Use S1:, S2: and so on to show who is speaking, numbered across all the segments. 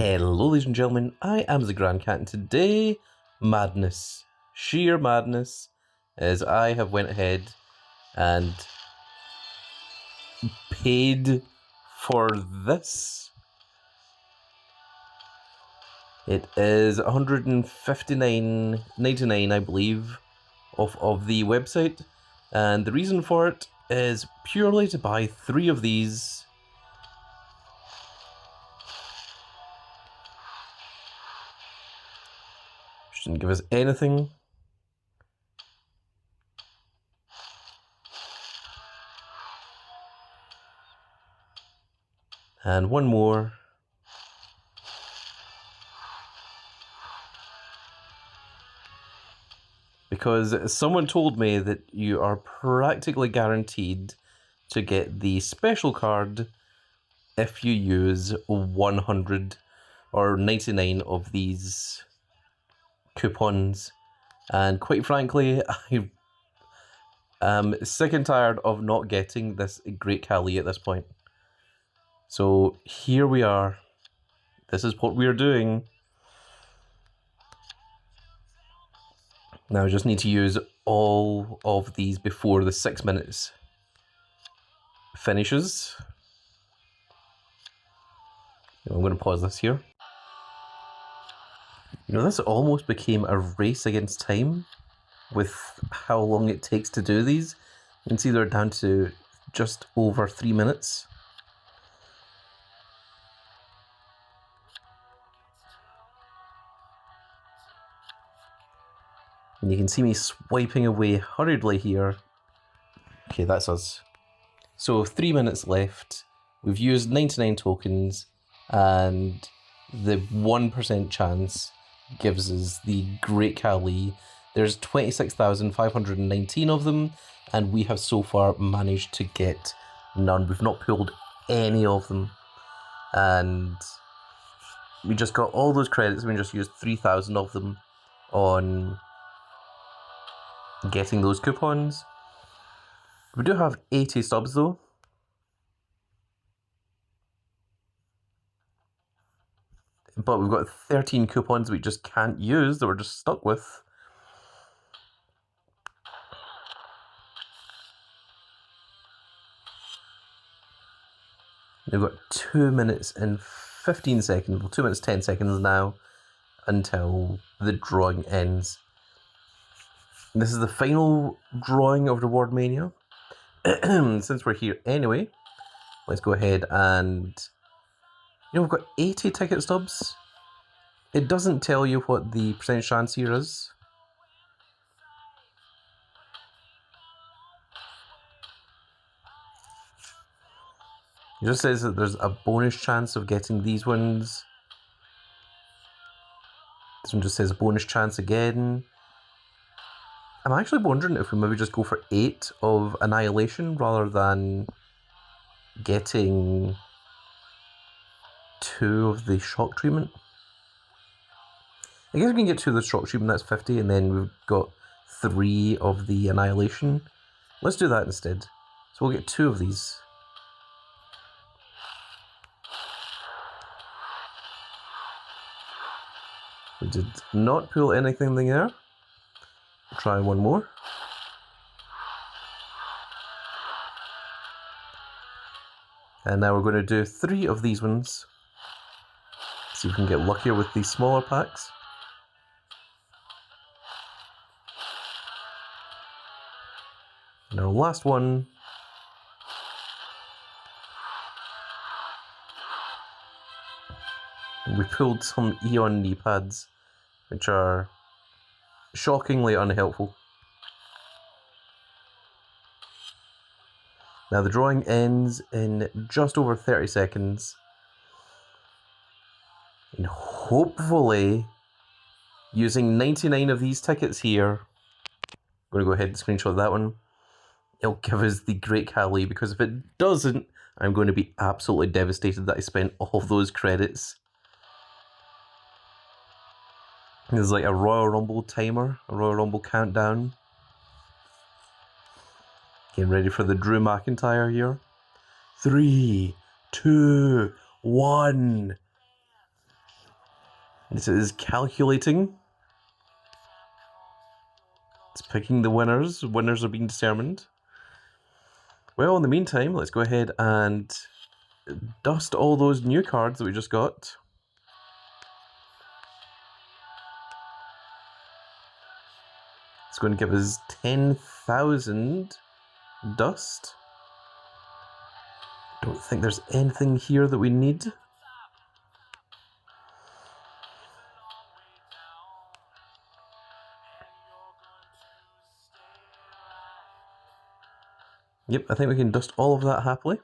S1: Hello ladies and gentlemen, I am the Grand Cat and today, madness, sheer madness, as I have went ahead and paid for this. It is $159.99 I believe of the website, and the reason for it is purely to buy 3 of these. Shouldn't give us anything. And one more. Because someone told me that you are practically guaranteed to get the special card if you use 100 or 99 of these coupons. And quite frankly, I am sick and tired of not getting this great Khali at this point. So here we are. This is what we are doing. Now I just need to use all of these before the 6 minutes finishes. I'm going to pause this here. You know, this almost became a race against time with how long it takes to do these. You can see they're down to just over 3 minutes. And you can see me swiping away hurriedly here. Okay, that's us. So 3 minutes left. We've used 99 tokens, and the 1% chance gives us the Great Khali. There's 26,519 of them, and we have so far managed to get none. We've not pulled any of them, and we just got all those credits. We just used 3,000 of them on getting those coupons. We do have 80 subs though. But we've got 13 coupons we just can't use, that we're just stuck with. We've got 2 minutes and 15 seconds, well 2 minutes 10 seconds now, until the drawing ends. This is the final drawing of Reward Mania. Since we're here anyway, let's go ahead and... You know, we've got 80 ticket stubs. It doesn't tell you what the percentage chance here is. It just says that there's a bonus chance of getting these ones. This one just says bonus chance again. I'm actually wondering if we maybe just go for 8 of Annihilation rather than getting 2 of the Shock Treatment. I guess we can get 2 of the Shock Treatment, that's 50, and then we've got 3 of the Annihilation. Let's do that instead. So we'll get 2 of these. We did not pull anything there. Try one more. And now we're going to do 3 of these ones. See if we can get luckier with these smaller packs. And our last one. We pulled some Eon knee pads, which are shockingly unhelpful. Now the drawing ends in just over 30 seconds. And hopefully, using 99 of these tickets here, I'm going to go ahead and screenshot that one. It'll give us the Great Khali, because if it doesn't, I'm going to be absolutely devastated that I spent all of those credits. There's like a Royal Rumble timer, a Royal Rumble countdown. Getting ready for the Drew McIntyre here. 3, 2, 1. This is calculating. It's picking the winners. Winners are being determined. Well, in the meantime, let's go ahead and dust all those new cards that we just got. It's going to give us 10,000 dust. Don't think there's anything here that we need. Yep, I think we can dust all of that happily.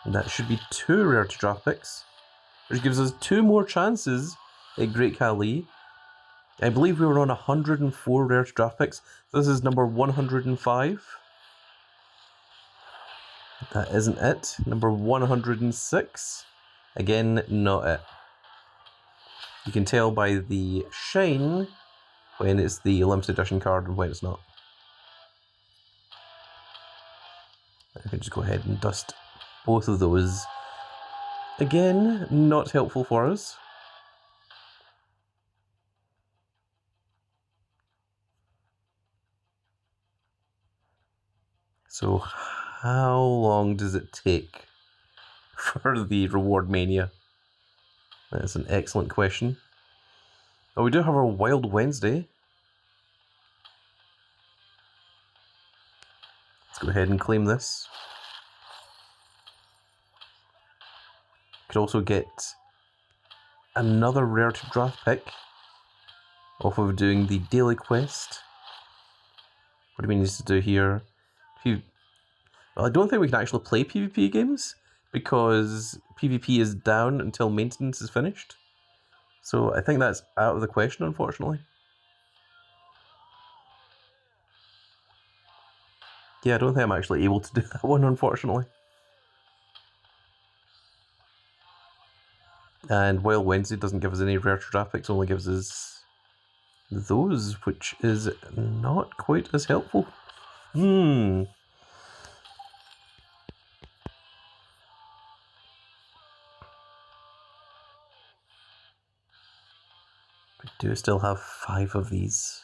S1: And that should be 2 rare to draft picks, which gives us 2 more chances at Great Khali. I believe we were on 104 rare to draft picks. This is number 105. That isn't it. Number 106. Again, not it. You can tell by the shine when it's the limited edition card and when it's not. I can just go ahead and dust both of those. Again, not helpful for us. So how long does it take for the reward mania? That's an excellent question. Oh, we do have our Wild Wednesday. Let's go ahead and claim this. Could also get another rare to draft pick off of doing the daily quest. What do we need to do here? Well, I don't think we can actually play PvP games because PvP is down until maintenance is finished. So I think that's out of the question, unfortunately. Yeah, I don't think I'm actually able to do that one, unfortunately. And Wild Wednesday doesn't give us any rare to draft picks, only gives us those, which is not quite as helpful. We do still have 5 of these.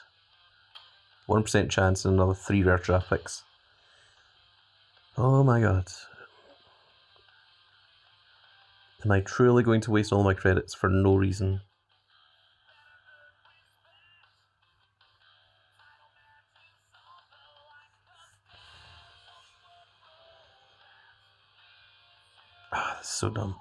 S1: 1% chance and another 3 rare draft picks. Oh my god. Am I truly going to waste all my credits for no reason? Ah, this is so dumb.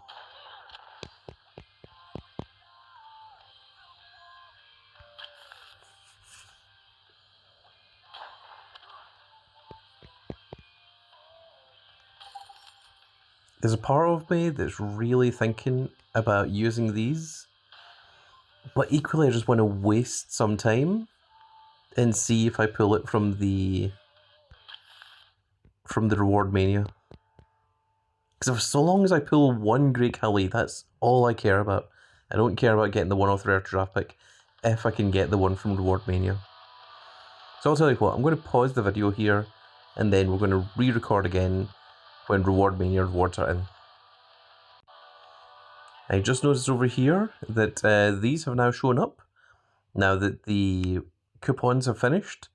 S1: There's a part of me that's really thinking about using these, but equally I just want to waste some time and see if I pull it from the reward mania. Because for so long as I pull 1 Great Khali, that's all I care about. I don't care about getting the 1-off rare draft pick if I can get the one from reward mania. So I'll tell you what, I'm going to pause the video here and then we're going to re-record again when reward mania rewards are in. I just noticed over here that these have now shown up now that the coupons have finished,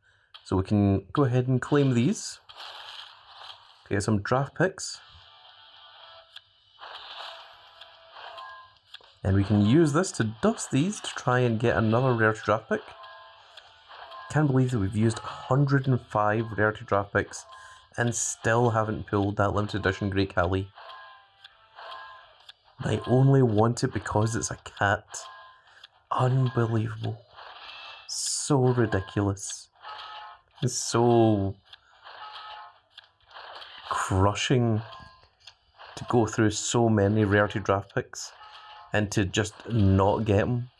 S1: so we can go ahead and claim these. Get some draft picks, and we can use this to dust these to try and get another rare to draft pick. Can't believe that we've used 105 rare to draft picks and still haven't pulled that limited edition Great Khali. I only want it because it's a cat. Unbelievable. So ridiculous. It's so crushing to go through so many rarity draft picks and to just not get them.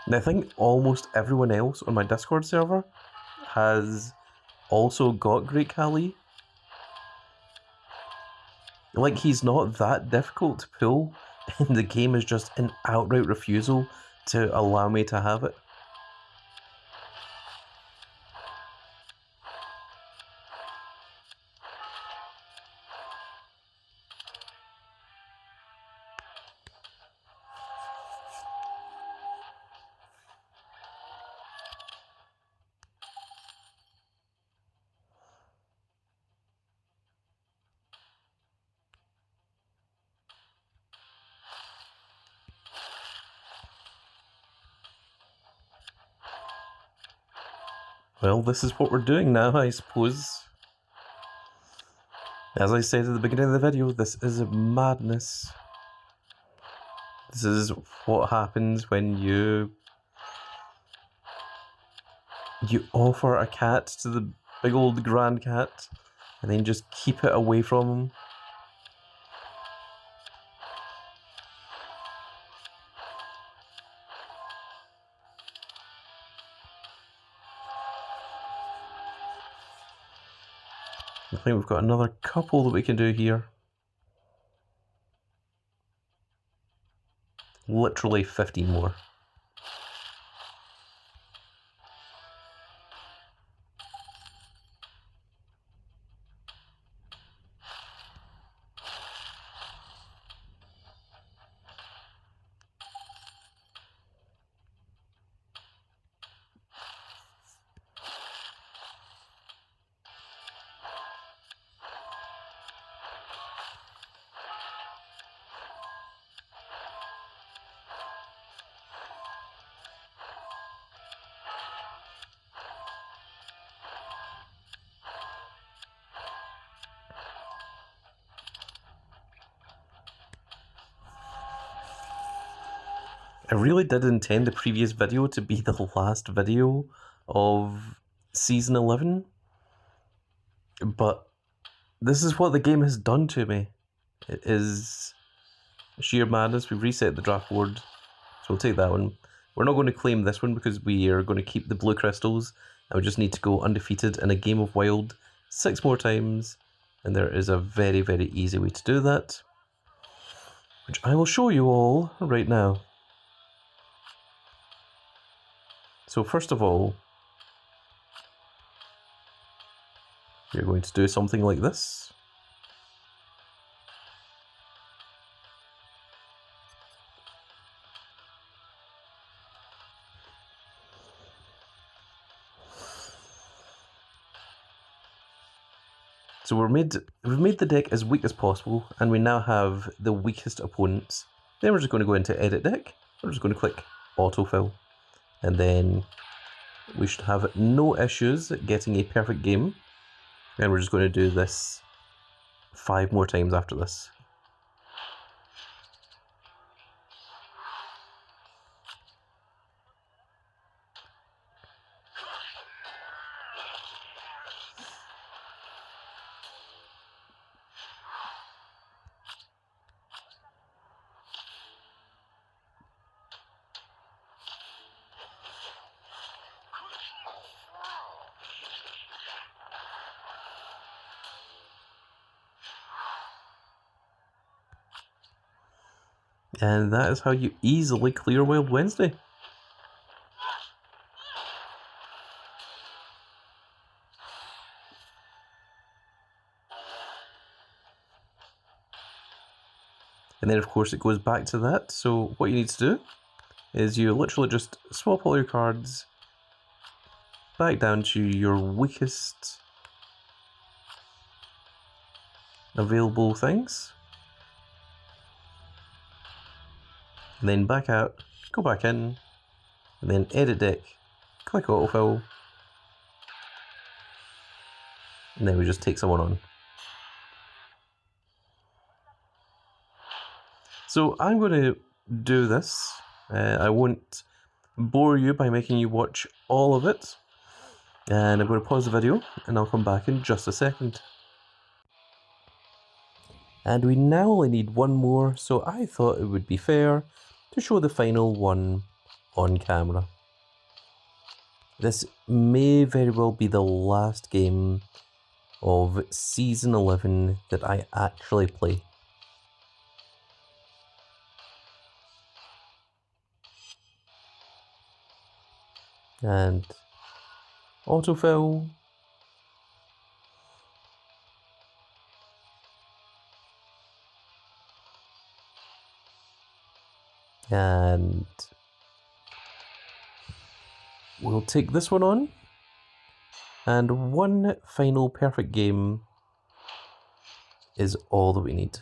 S1: And I think almost everyone else on my Discord server has also got Great Khali. Like, he's not that difficult to pull, and the game is just an outright refusal to allow me to have it. Well, this is what we're doing now, I suppose. As I said at the beginning of the video, this is madness. This is what happens when you offer a cat to the big old grand cat and then just keep it away from him. I think we've got another couple that we can do here. Literally 15 more. I really did intend the previous video to be the last video of Season 11, but this is what the game has done to me. It is sheer madness. We've reset the draft board, so we'll take that one. We're not going to claim this one because we are going to keep the blue crystals, and we just need to go undefeated in a game of Wild 6 more times, and there is a very, very easy way to do that, which I will show you all right now. So first of all, you're going to do something like this. So we've made the deck as weak as possible, and we now have the weakest opponents. Then we're just going to go into Edit Deck. We're just going to click Autofill, and then we should have no issues getting a perfect game. And we're just going to do this 5 more times after this. And that is how you easily clear Wild Wednesday. And then of course it goes back to that, so what you need to do is you literally just swap all your cards back down to your weakest available things. And then back out, go back in, and then Edit Deck, click Autofill, and then we just take someone on. So I'm going to do this. I won't bore you by making you watch all of it. And I'm going to pause the video, and I'll come back in just a second. And we now only need one more, so I thought it would be fair to show the final one on camera. This may very well be the last game of Season 11 that I actually play. And autofill. And we'll take this one on. And one final perfect game is all that we need.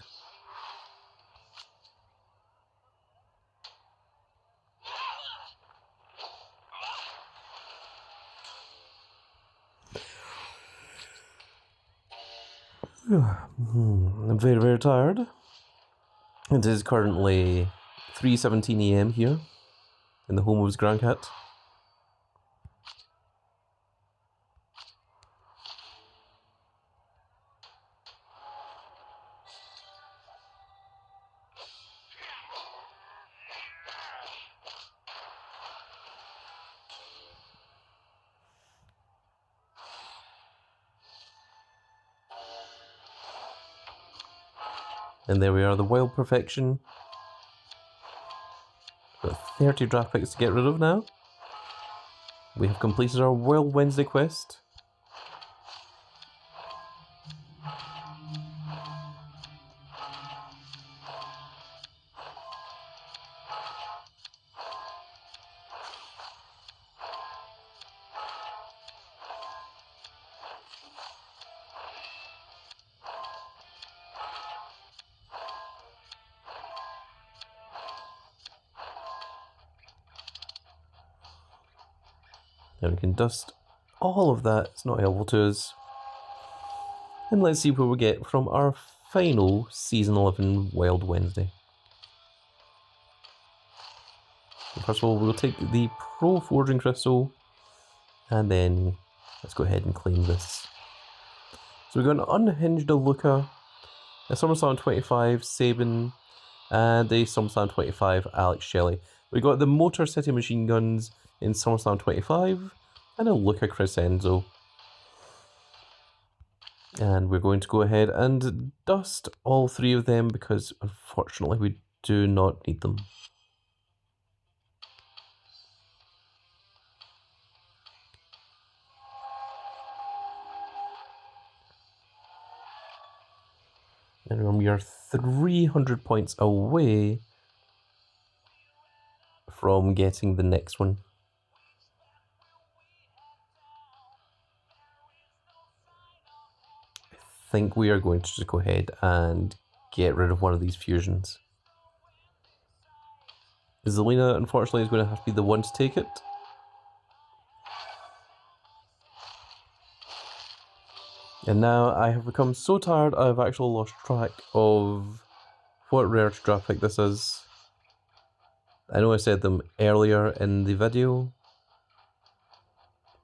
S1: I'm very, very tired. It is currently 3:17 AM here in the home of his grandcat. And there we are, the wild perfection. Got 30 draft picks to get rid of now. We have completed our Wild Wednesday quest. Now we can dust all of that, it's not helpful to us. And let's see what we get from our final Season 11 Wild Wednesday. First of all, we'll take the Pro Forging Crystal, and then let's go ahead and claim this. So we've got an Unhinged Aluka, a SummerSlam 25 Sabin, and a SummerSlam 25 Alex Shelley. We got the Motor City Machine Guns in SummerSlam 25, and a Luca Crescenzo. And we're going to go ahead and dust all three of them because unfortunately we do not need them. And remember, we are 300 points away from getting the next one. I think we are going to just go ahead and get rid of one of these fusions. Zelina, unfortunately, is going to have to be the one to take it. And now I have become so tired I've actually lost track of what rare draft pick this is. I know I said them earlier in the video,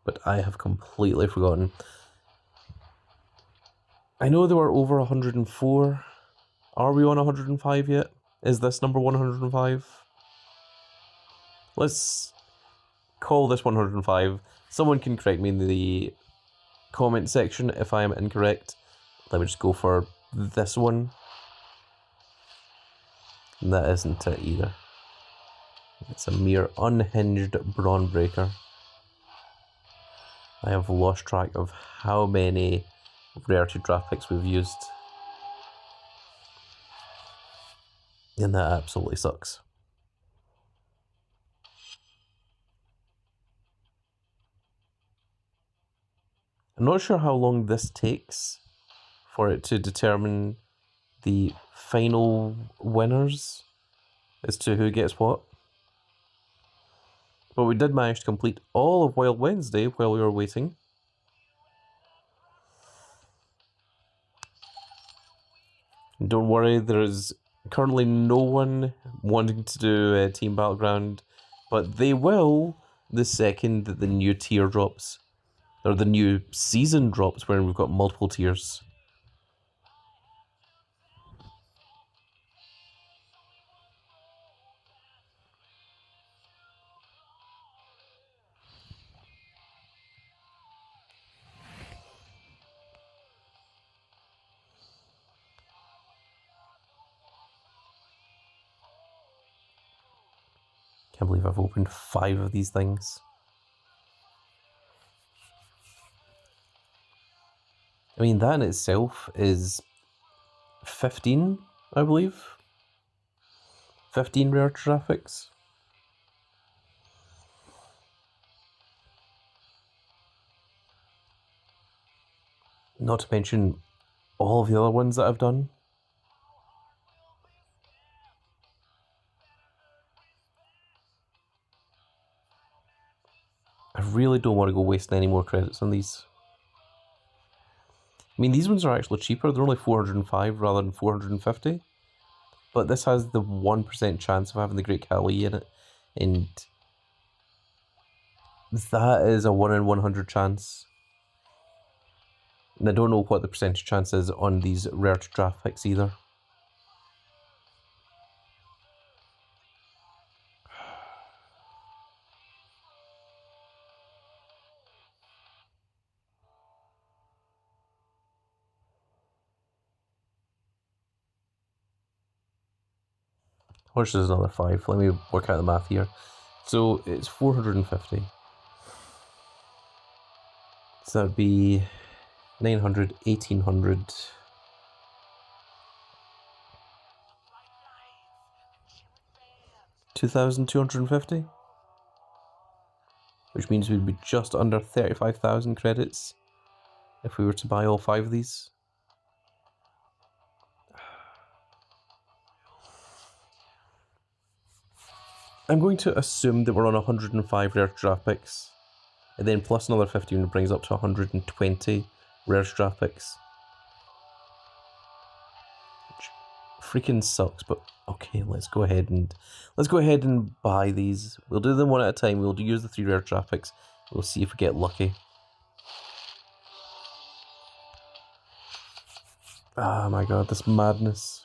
S1: but I have completely forgotten. I know there were over 104. Are we on 105 yet? Is this number 105? Let's call this 105. Someone can correct me in the comment section if I am incorrect. Let me just go for this one. And that isn't it either. It's a mere unhinged Brawn Breaker. I have lost track of how many rarity draft picks we've used. And that absolutely sucks. I'm not sure how long this takes for it to determine the final winners as to who gets what. But we did manage to complete all of Wild Wednesday while we were waiting. Don't worry, there is currently no one wanting to do Team Battleground, but they will the second that the new tier drops. Or the new season drops where we've got multiple tiers. Can't believe I've opened 5 of these things. I mean, that in itself is 15, I believe. 15 rare traffics. Not to mention all of the other ones that I've done. I really don't want to go wasting any more credits on these. I mean, these ones are actually cheaper. They're only 405 rather than 450. But this has the 1% chance of having the Great Khali in it. And that is a 1 in 100 chance. And I don't know what the percentage chance is on these rare to draft picks either. Which is another 5. Let me work out the math here. So it's 450. So that'd be 900, 1800. 2,250? Which means we'd be just under 35,000 credits if we were to buy all 5 of these. I'm going to assume that we're on 105 rare draft picks, and then plus another 15 brings up to 120 rare draft picks. Which freaking sucks, but okay, let's go ahead and buy these. We'll do them one at a time. We'll use the 3 rare draft picks. We'll see if we get lucky. Oh my god, this madness.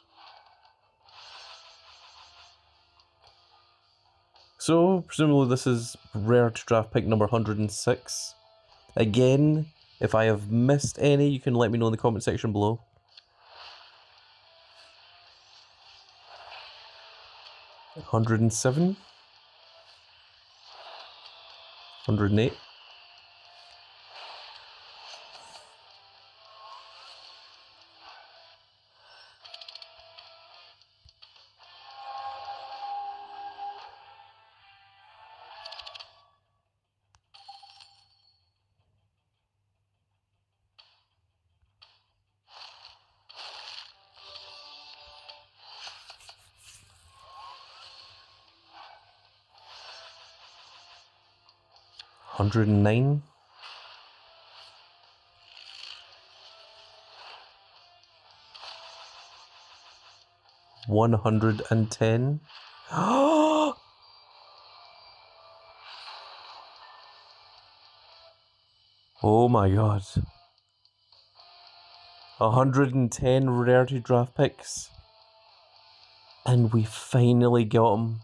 S1: So, presumably this is rare to draft pick number 106. Again, if I have missed any, you can let me know in the comment section below. $107, $108, $109, $110. Oh my god. 110 rarity draft picks. And we finally got him.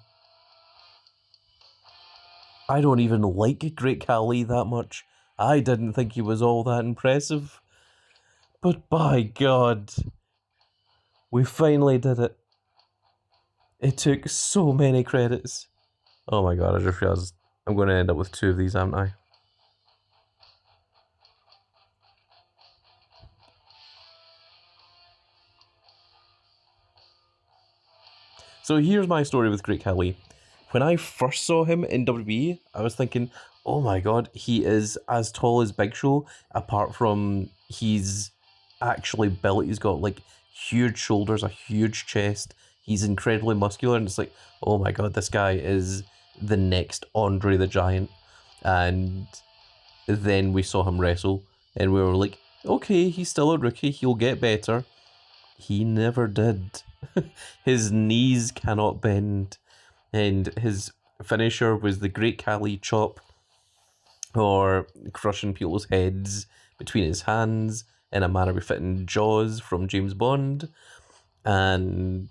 S1: I don't even like Great Khali that much. I didn't think he was all that impressive. But by God, we finally did it. It took so many credits. Oh my god, I just realised I'm going to end up with 2 of these, haven't I? So here's my story with Great Khali. When I first saw him in WWE, I was thinking, oh my god, he is as tall as Big Show, apart from he's actually built. He's got like huge shoulders, a huge chest. He's incredibly muscular, and it's like, oh my god, this guy is the next Andre the Giant. And then we saw him wrestle, and we were like, okay, he's still a rookie, he'll get better. He never did. His knees cannot bend, and his finisher was the Great Khali chop, or crushing people's heads between his hands in a manner befitting Jaws from James Bond. And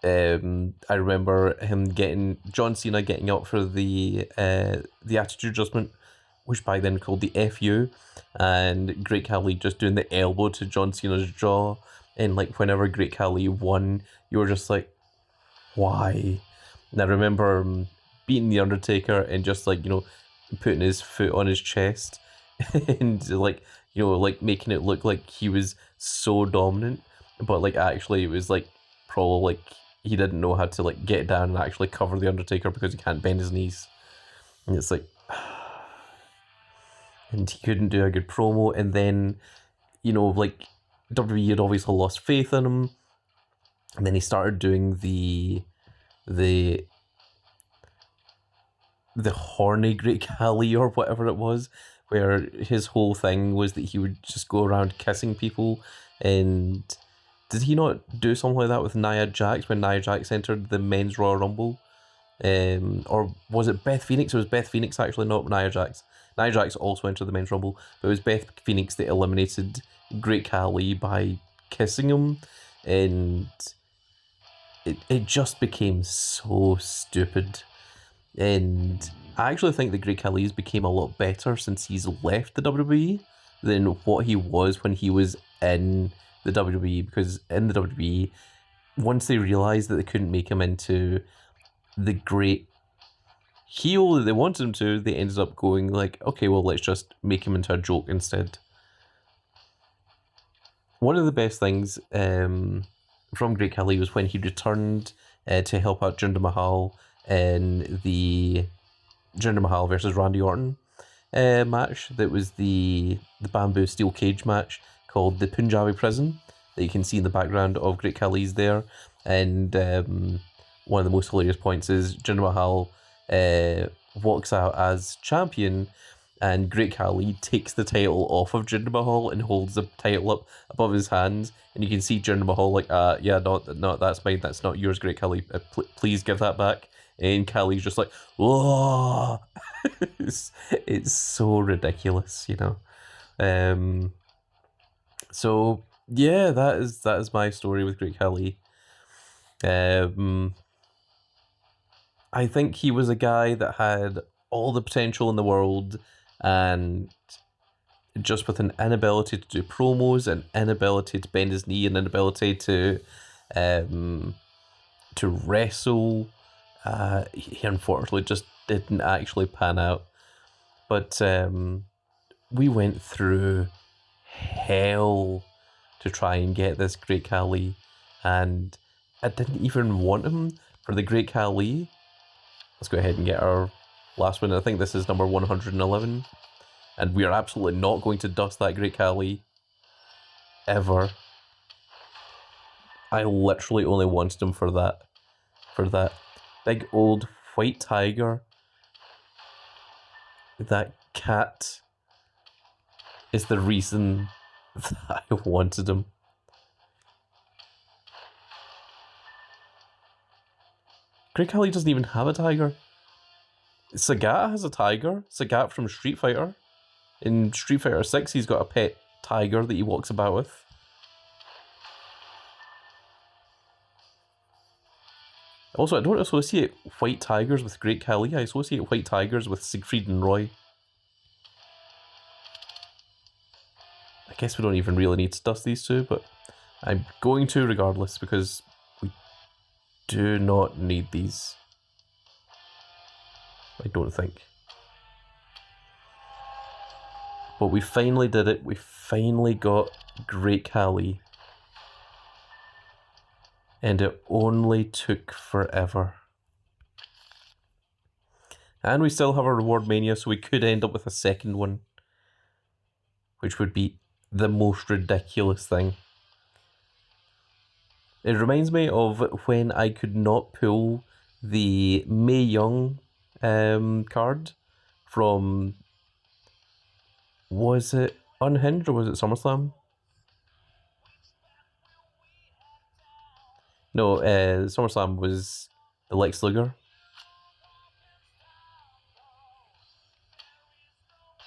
S1: I remember John Cena getting up for the Attitude Adjustment, which by then called the FU, and Great Khali just doing the elbow to John Cena's jaw. And like whenever Great Khali won, you were just like, why? And I remember beating the Undertaker and just like, putting his foot on his chest and like, like making it look like he was so dominant, but like actually it was like probably like he didn't know how to like get down and actually cover the Undertaker because he can't bend his knees. And it's like, and he couldn't do a good promo. And then, like WWE had obviously lost faith in him, and then he started doing the horny Great Khali or whatever it was, where his whole thing was that he would just go around kissing people. And did he not do something like that with Nia Jax when Nia Jax entered the men's Royal Rumble? Or was it Beth Phoenix? It was Beth Phoenix, actually, not Nia Jax. Nia Jax also entered the men's Rumble, but it was Beth Phoenix that eliminated Great Khali by kissing him. And it just became so stupid. And I actually think that Great Khali's became a lot better since he's left the WWE than what he was when he was in the WWE. Because in the WWE, once they realised that they couldn't make him into the great heel that they wanted him to, they ended up going like, okay, well, let's just make him into a joke instead. One of the best things from Great Khali was when he returned to help out Jinder Mahal in the Jinder Mahal versus Randy Orton match. That was the bamboo steel cage match called the Punjabi Prison that you can see in the background of Great Khali's there. And one of the most hilarious points is Jinder Mahal walks out as champion, and Great Khali takes the title off of Jinder Mahal and holds the title up above his hands, and you can see Jinder Mahal like, yeah, no, that's mine, that's not yours, Great Khali, please give that back. And Khali's just like, whoa. it's so ridiculous, you know. So yeah, that is my story with Great Khali. I think he was a guy that had all the potential in the world, and just with an inability to do promos, an inability to bend his knee, an inability to wrestle, he unfortunately just didn't actually pan out. But we went through hell to try and get this Great Khali, and I didn't even want him for the Great Khali. Let's go ahead and get our last one. I think this is number 111. And we are absolutely not going to dust that Great Khali ever. I literally only wanted him for that. For that big old white tiger. That cat is the reason that I wanted him. Great Khali doesn't even have a tiger. Sagat has a tiger. Sagat from Street Fighter. In Street Fighter 6, he's got a pet tiger that he walks about with. Also, I don't associate white tigers with Great Khali. I associate white tigers with Siegfried and Roy. I guess we don't even really need to dust these two, but I'm going to regardless because we do not need these. I don't think. But we finally did it. We finally got Great Khali. And it only took forever. And we still have a reward mania, so we could end up with a second one, which would be the most ridiculous thing. It reminds me of when I could not pull the Mae Young card from, was it Unhinged or was it SummerSlam? No, SummerSlam was the Lex Luger.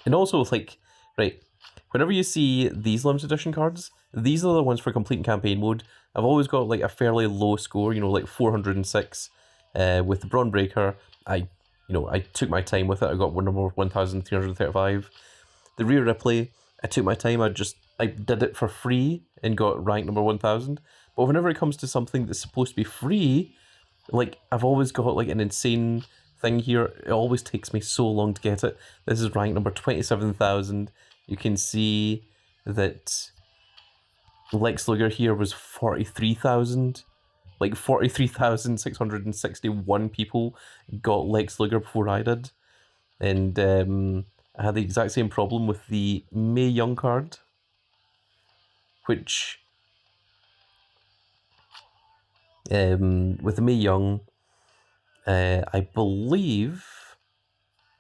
S1: And also, like, right, whenever you see these limited edition cards, these are the ones for complete campaign mode. I've always got like a fairly low score, you know, like 406. With the Braun Breaker, I took my time with it. I got number 1,335. The Rhea Ripley, I took my time. I did it for free and got rank number 1,000. But whenever it comes to something that's supposed to be free, like, I've always got like an insane thing here. It always takes me so long to get it. This is rank number 27,000. You can see that Lex Luger here was 43,000. Like 43,661 people got Lex Luger before I did. And I had the exact same problem with the Mae Young card, which with the Mae Young, I believe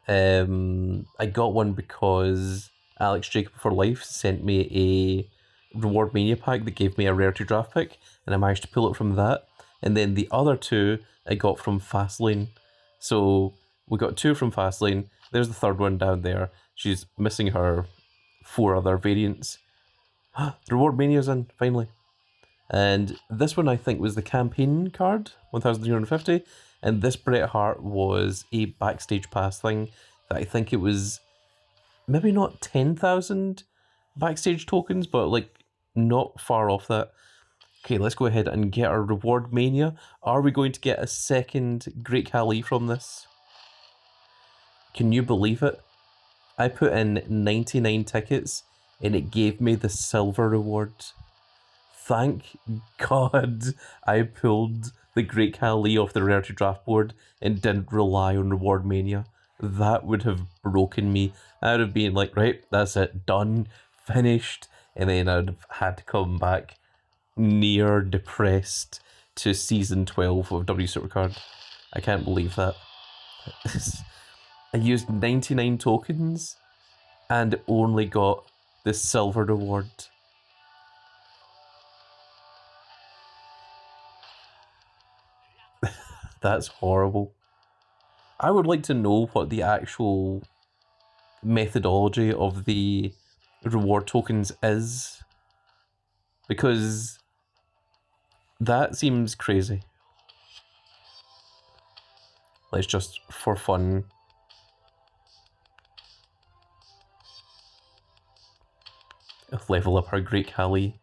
S1: I got one because Alex Jacob for Life sent me a Reward Mania pack that gave me a rarity draft pick, and I managed to pull it from that. And then the other two I got from Fastlane. So we got two from Fastlane. There's the third one down there. She's missing her 4 other variants. The Reward Mania's in, finally. And this one I think was the campaign card, 1,350. And this Bret Hart was a backstage pass thing that I think it was maybe not 10,000 backstage tokens, but like not far off that. Okay, let's go ahead and get our Reward Mania. Are we going to get a second Great Khali from this? Can you believe it? I put in 99 tickets and it gave me the silver reward. Thank God I pulled the Great Khali off the rarity draft board and didn't rely on Reward Mania. That would have broken me. I would have been like, right, that's it, done, finished. And then I'd have had to come back near depressed to season 12 of W Supercard. I can't believe that. I used 99 tokens and only got the silver reward. That's horrible. I would like to know what the actual methodology of the reward tokens is, because that seems crazy. Let's just, for fun, level up our Great Khali.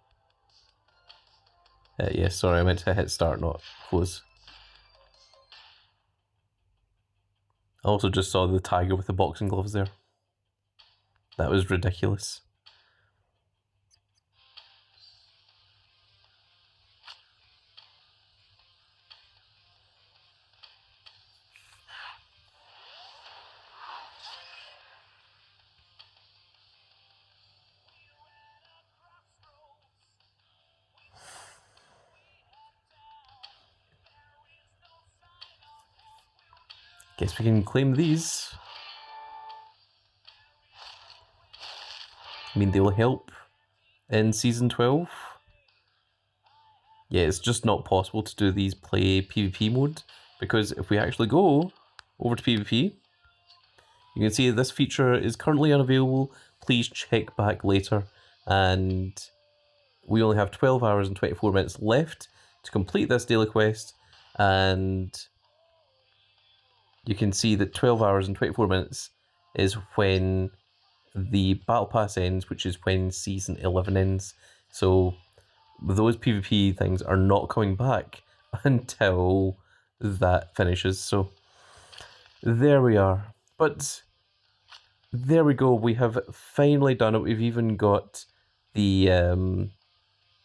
S1: Yeah, sorry, I meant to hit start, not close. I also just saw the tiger with the boxing gloves there. That was ridiculous. Guess we can claim these. I mean, they'll help in season 12. Yeah, it's just not possible to do these play PvP mode, because if we actually go over to PvP, you can see this feature is currently unavailable. Please check back later. And we only have 12 hours and 24 minutes left to complete this daily quest. And you can see that 12 hours and 24 minutes is when the Battle Pass ends, which is when Season 11 ends. So those PvP things are not coming back until that finishes. So there we are. But there we go. We have finally done it. We've even got the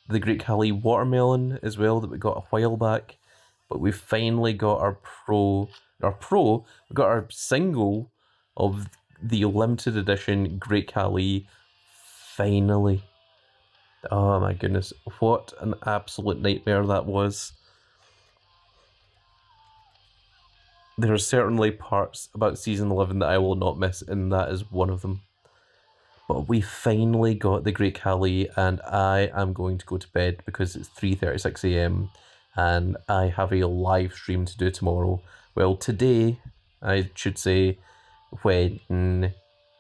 S1: Great Khali watermelon as well that we got a while back. But we've finally got our we got our single of the limited edition Great Khali. Finally. Oh my goodness, what an absolute nightmare that was. There are certainly parts about Season 11 that I will not miss, and that is one of them. But we finally got the Great Khali, and I am going to go to bed because it's 3:36 AM and I have a live stream to do tomorrow. Well, today, I should say, when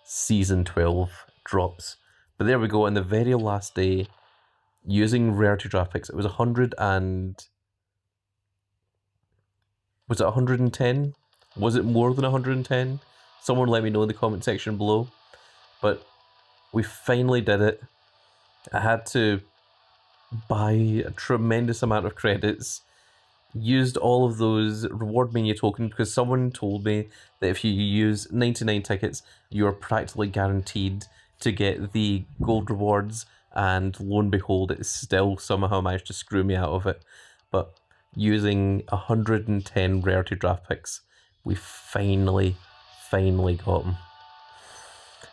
S1: Season 12 drops. But there we go, on the very last day, using rarity draft picks, it was 100 and... Was it 110? Was it more than 110? Someone let me know in the comment section below. But we finally did it. I had to buy a tremendous amount of credits, used all of those Reward Mania tokens, because someone told me that if you use 99 tickets, you're practically guaranteed to get the gold rewards, and lo and behold, it still somehow managed to screw me out of it. But using 110 rarity draft picks, we finally got them.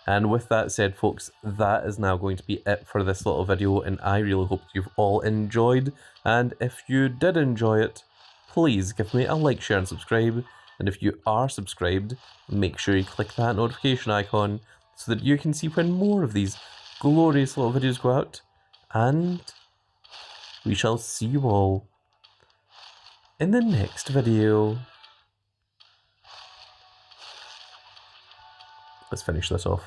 S1: And with that said, folks, that is now going to be it for this little video, and I really hope you've all enjoyed. And if you did enjoy it, please give me a like, share, and subscribe. And if you are subscribed, make sure you click that notification icon so that you can see when more of these glorious little videos go out. And we shall see you all in the next video. Let's finish this off.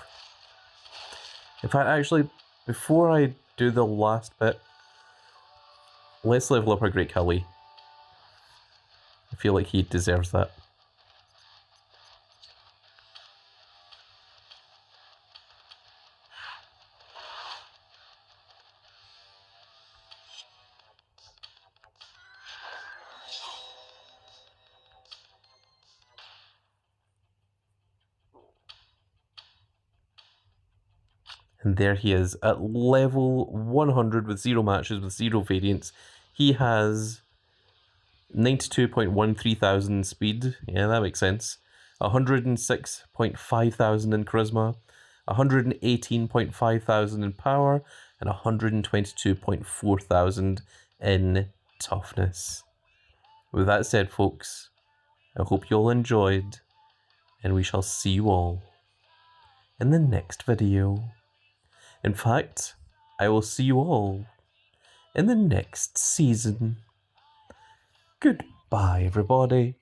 S1: In fact, actually, before I do the last bit, let's level up our great Khali. I feel like he deserves that. And there he is at level 100 with 0 matches, with 0 variants. He has 92.13 thousand speed, yeah, that makes sense. 106.5 thousand in charisma, 118.5 thousand in power, and 122.4 thousand in toughness. With that said, folks, I hope you all enjoyed, and we shall see you all in the next video. In fact, I will see you all in the next season. Goodbye, everybody.